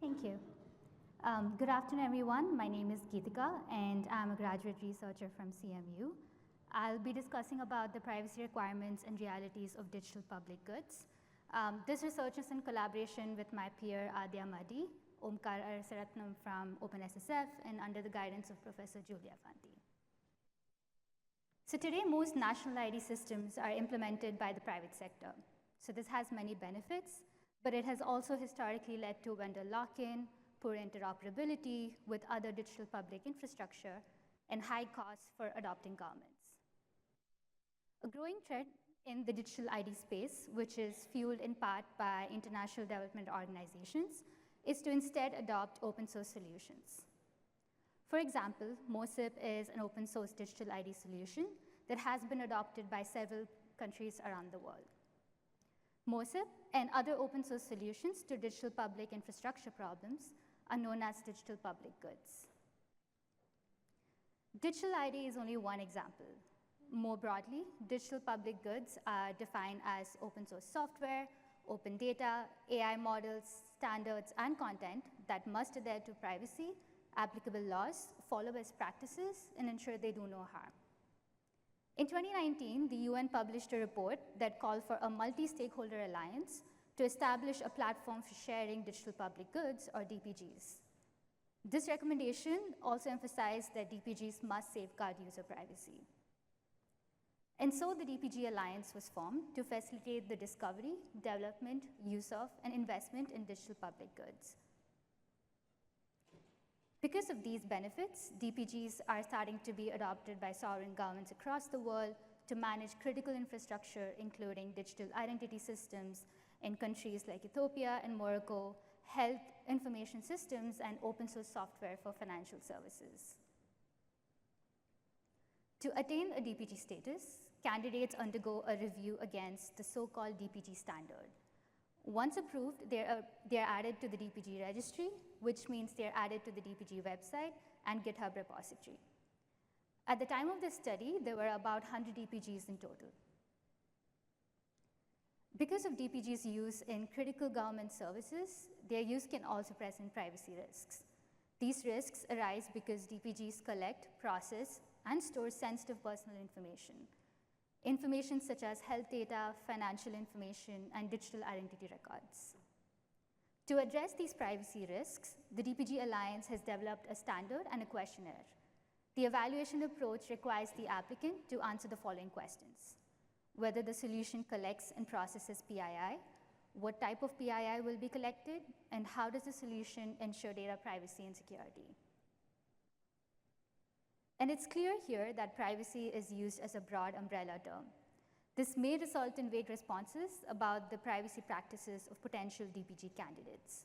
Thank you. Good afternoon, everyone. My name is Geetika, and I'm a graduate researcher from CMU. I'll be discussing about the privacy requirements and realities of digital public goods. This research is in collaboration with my peer Aadyaa Maddi, Omkhar Arasaratnam from OpenSSF, and under the guidance of Professor Giulia Fanti. So today, most national ID systems are implemented by the private sector. So this has many benefits, but it has also historically led to vendor lock-in, poor interoperability with other digital public infrastructure, and high costs for adopting governments. A growing trend in the digital ID space, which is fueled in part by international development organizations, is to instead adopt open source solutions. For example, MOSIP is an open source digital ID solution that has been adopted by several countries around the world. MOSIP and other open source solutions to digital public infrastructure problems are known as digital public goods. Digital ID is only one example. More broadly, digital public goods are defined as open source software, open data, AI models, standards, and content that must adhere to privacy, applicable laws, follow best practices, and ensure they do no harm. In 2019, the UN published a report that called for a multi-stakeholder alliance to establish a platform for sharing digital public goods, or DPGs. This recommendation also emphasized that DPGs must safeguard user privacy. And so the DPG Alliance was formed to facilitate the discovery, development, use of, and investment in digital public goods. Because of these benefits, DPGs are starting to be adopted by sovereign governments across the world to manage critical infrastructure, including digital identity systems in countries like Ethiopia and Morocco, health information systems, and open source software for financial services. To attain a DPG status, candidates undergo a review against the so-called DPG standard. Once approved, they're added to the DPG registry, which means they're added to the DPG website and GitHub repository. At the time of this study, there were about 100 DPGs in total. Because of DPG's use in critical government services, their use can also present privacy risks. These risks arise because DPGs collect, process, and store sensitive personal information such as health data, financial information, and digital identity records. To address these privacy risks, the DPG Alliance has developed a standard and a questionnaire. The evaluation approach requires the applicant to answer the following questions: whether the solution collects and processes PII, what type of PII will be collected, and how does the solution ensure data privacy and security. And it's clear here that privacy is used as a broad umbrella term. This may result in vague responses about the privacy practices of potential DPG candidates.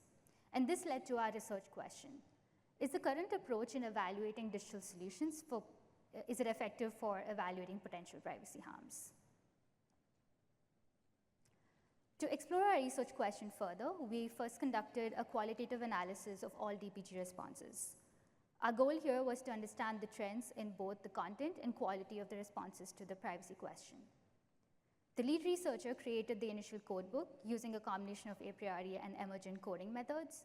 And this led to our research question: is the current approach in evaluating digital solutions is it effective for evaluating potential privacy harms? To explore our research question further, we first conducted a qualitative analysis of all DPG responses. Our goal here was to understand the trends in both the content and quality of the responses to the privacy question. The lead researcher created the initial codebook using a combination of a priori and emergent coding methods.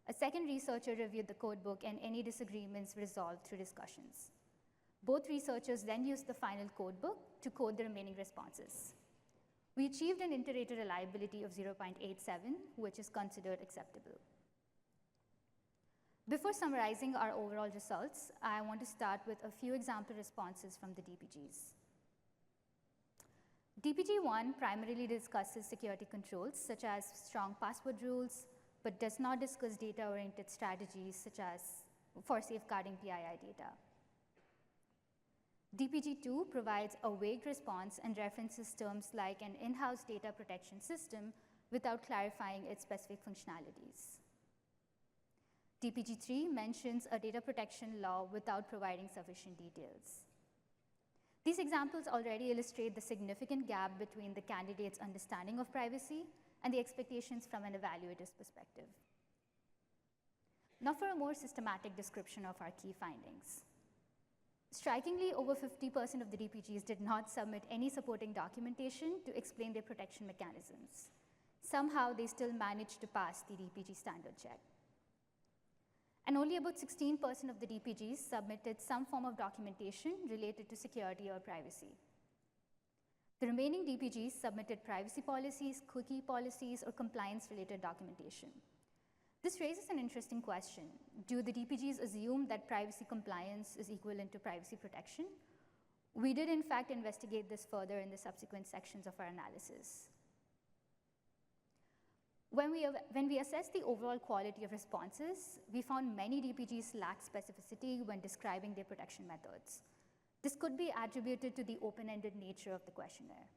A second researcher reviewed the codebook, and any disagreements resolved through discussions. Both researchers then used the final codebook to code the remaining responses. We achieved an inter-rater reliability of 0.87, which is considered acceptable. Before summarizing our overall results, I want to start with a few example responses from the DPGs. DPG-1 primarily discusses security controls, such as strong password rules, but does not discuss data-oriented strategies, such as for safeguarding PII data. DPG-2 provides a vague response and references terms like an in-house data protection system without clarifying its specific functionalities. DPG-3 mentions a data protection law without providing sufficient details. These examples already illustrate the significant gap between the candidate's understanding of privacy and the expectations from an evaluator's perspective. Now for a more systematic description of our key findings. Strikingly, over 50% of the DPGs did not submit any supporting documentation to explain their protection mechanisms. Somehow, they still managed to pass the DPG standard check. And only about 16% of the DPGs submitted some form of documentation related to security or privacy. The remaining DPGs submitted privacy policies, cookie policies, or compliance-related documentation. This raises an interesting question. Do the DPGs assume that privacy compliance is equivalent to privacy protection? We did, in fact, investigate this further in the subsequent sections of our analysis. When we assessed the overall quality of responses, we found many DPGs lacked specificity when describing their protection methods. This could be attributed to the open-ended nature of the questionnaire.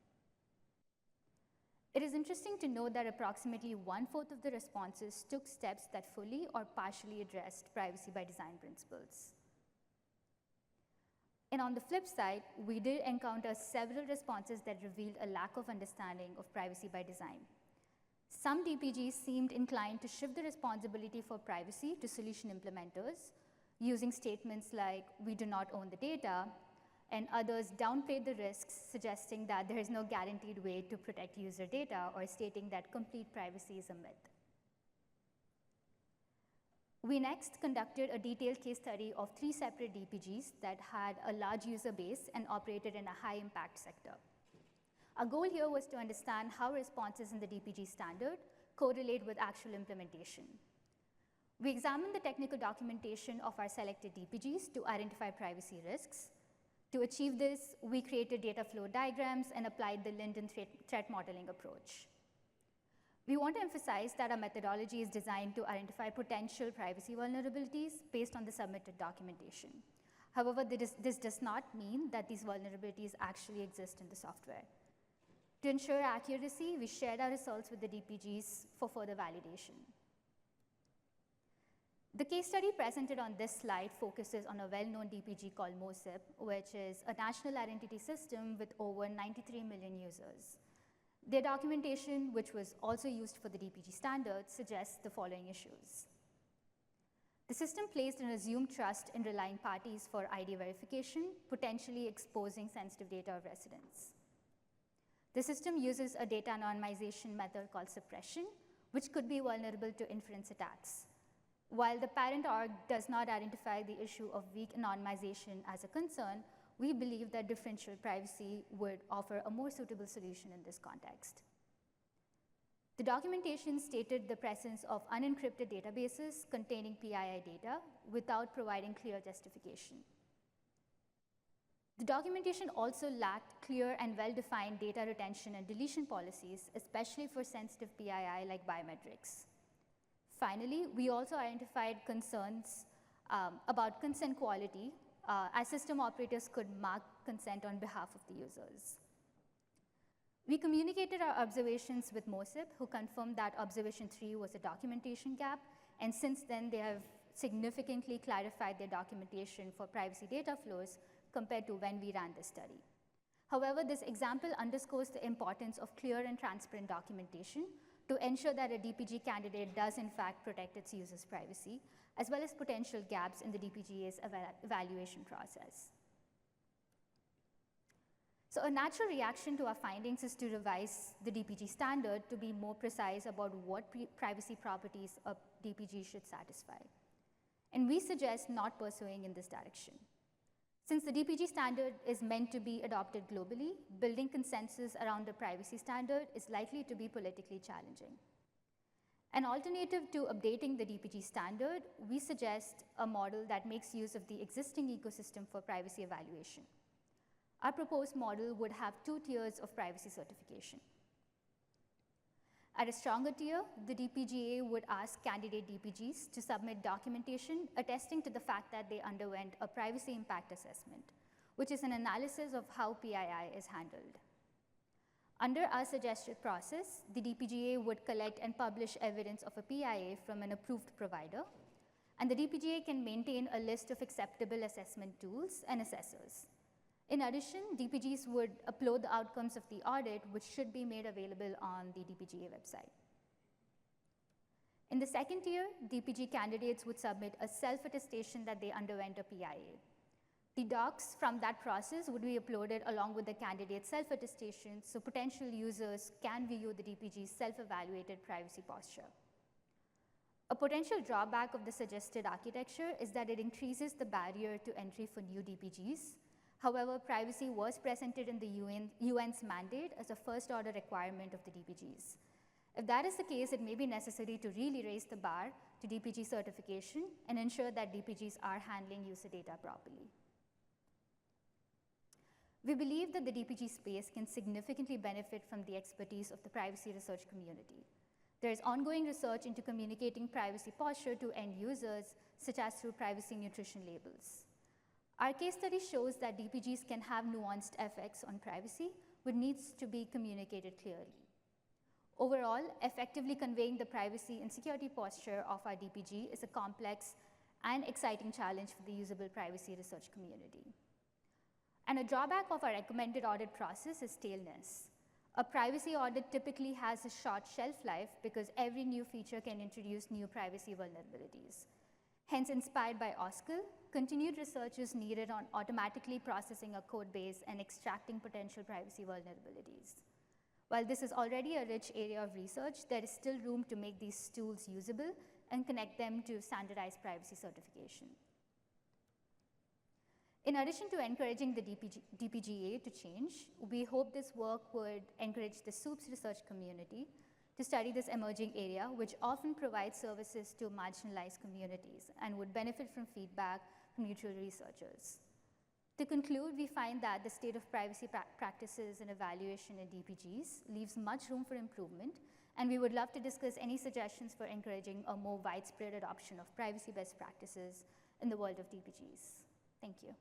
It is interesting to note that approximately 1/4 of the responses took steps that fully or partially addressed privacy by design principles. And on the flip side, we did encounter several responses that revealed a lack of understanding of privacy by design. Some DPGs seemed inclined to shift the responsibility for privacy to solution implementers, using statements like, "We do not own the data," and others downplayed the risks, suggesting that there is no guaranteed way to protect user data or stating that complete privacy is a myth. We next conducted a detailed case study of 3 separate DPGs that had a large user base and operated in a high-impact sector. Our goal here was to understand how responses in the DPG standard correlate with actual implementation. We examined the technical documentation of our selected DPGs to identify privacy risks. To achieve this, we created data flow diagrams and applied the Linden threat modeling approach. We want to emphasize that our methodology is designed to identify potential privacy vulnerabilities based on the submitted documentation. However, this does not mean that these vulnerabilities actually exist in the software. To ensure accuracy, we shared our results with the DPGs for further validation. The case study presented on this slide focuses on a well-known DPG called MOSIP, which is a national identity system with over 93 million users. Their documentation, which was also used for the DPG standard, suggests the following issues. The system placed an assumed trust in relying parties for ID verification, potentially exposing sensitive data of residents. The system uses a data anonymization method called suppression, which could be vulnerable to inference attacks. While the parent org does not identify the issue of weak anonymization as a concern, we believe that differential privacy would offer a more suitable solution in this context. The documentation stated the presence of unencrypted databases containing PII data without providing clear justification. The documentation also lacked clear and well-defined data retention and deletion policies, especially for sensitive PII like biometrics. Finally, we also identified concerns about consent quality, as system operators could mark consent on behalf of the users. We communicated our observations with MOSIP, who confirmed that observation 3 was a documentation gap, and since then they have significantly clarified their documentation for privacy data flows compared to when we ran this study. However, this example underscores the importance of clear and transparent documentation to ensure that a DPG candidate does in fact protect its users' privacy, as well as potential gaps in the DPGA's evaluation process. So a natural reaction to our findings is to revise the DPG standard to be more precise about what privacy properties a DPG should satisfy. And we suggest not pursuing in this direction. Since the DPG standard is meant to be adopted globally, building consensus around the privacy standard is likely to be politically challenging. An alternative to updating the DPG standard, we suggest a model that makes use of the existing ecosystem for privacy evaluation. Our proposed model would have 2 tiers of privacy certification. At a stronger tier, the DPGA would ask candidate DPGs to submit documentation attesting to the fact that they underwent a privacy impact assessment, which is an analysis of how PII is handled. Under our suggested process, the DPGA would collect and publish evidence of a PIA from an approved provider, and the DPGA can maintain a list of acceptable assessment tools and assessors. In addition, DPGs would upload the outcomes of the audit, which should be made available on the DPGA website. In the second tier, DPG candidates would submit a self-attestation that they underwent a PIA. The docs from that process would be uploaded along with the candidate's self-attestation, so potential users can view the DPG's self-evaluated privacy posture. A potential drawback of the suggested architecture is that it increases the barrier to entry for new DPGs. However, privacy was presented in the UN's mandate as a first-order requirement of the DPGs. If that is the case, it may be necessary to really raise the bar to DPG certification and ensure that DPGs are handling user data properly. We believe that the DPG space can significantly benefit from the expertise of the privacy research community. There is ongoing research into communicating privacy posture to end users, such as through privacy nutrition labels. Our case study shows that DPGs can have nuanced effects on privacy, which needs to be communicated clearly. Overall, effectively conveying the privacy and security posture of our DPG is a complex and exciting challenge for the usable privacy research community. And a drawback of our recommended audit process is tailness. A privacy audit typically has a short shelf life because every new feature can introduce new privacy vulnerabilities. Hence, inspired by OSCIL, continued research is needed on automatically processing a code base and extracting potential privacy vulnerabilities. While this is already a rich area of research, there is still room to make these tools usable and connect them to standardized privacy certification. In addition to encouraging the DPGA to change, we hope this work would encourage the SOUPS research community to study this emerging area, which often provides services to marginalized communities and would benefit from feedback from neutral researchers. To conclude, we find that the state of privacy practices and evaluation in DPGs leaves much room for improvement, and we would love to discuss any suggestions for encouraging a more widespread adoption of privacy best practices in the world of DPGs. Thank you.